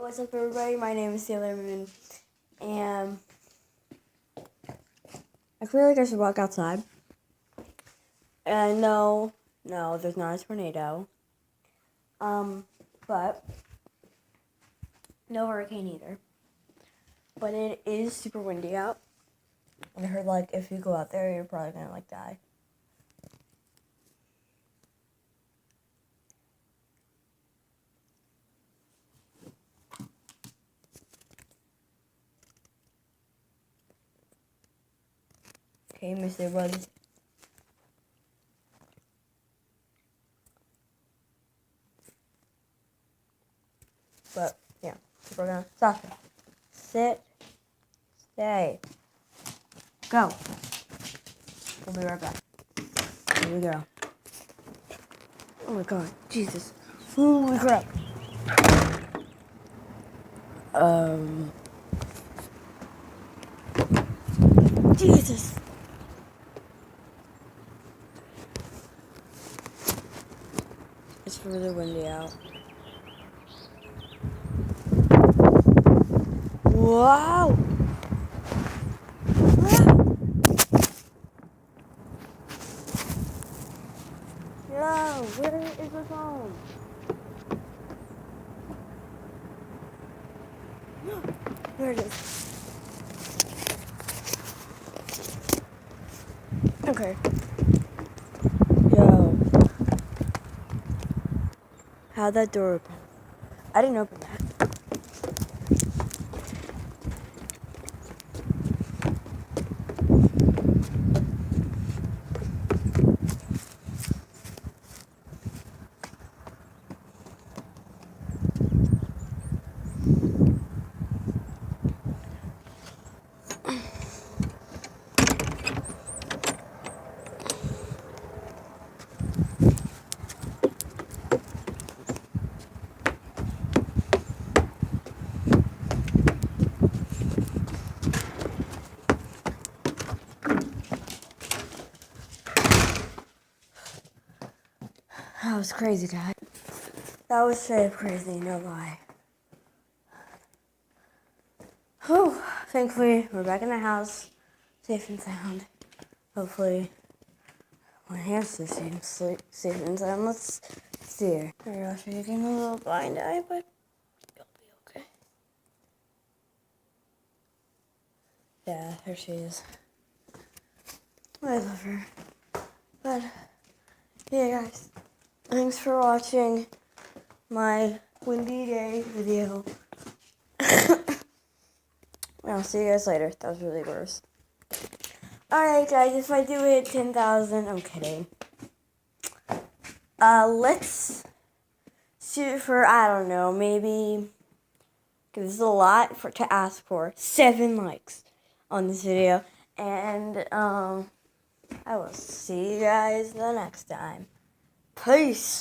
What's up, everybody? My name is Sailor Moon, and I feel like I should walk outside. And no, there's not a tornado. But no hurricane either. But it is super windy out. And I heard, if you go out there, you're probably gonna, die. Okay, Mr. Buddy. But, yeah, so we're gonna stop it. Sit. Stay. Go. We'll be right back. Here we go. Oh my god, Jesus. Holy crap. Jesus. It's really windy out. Wow! Yo, where is the phone? There it is. Okay. Yo. How'd that door open? I didn't open that. That was crazy, Dad. That was straight up crazy, no lie. Whew. Thankfully, we're back in the house, safe and sound. Hopefully, my hamster's safe and sound. Let's see here. Oh my gosh, you're getting a little blind eye, but you'll be okay. Yeah, there she is. I love her. But, yeah, guys. Thanks for watching my windy day video. I'll see you guys later. That was really gross. Alright, guys, if I do hit 10,000, I'm kidding. Let's shoot for, I don't know, maybe, because this is a lot to ask for, 7 likes on this video. And, I will see you guys the next time. Peace.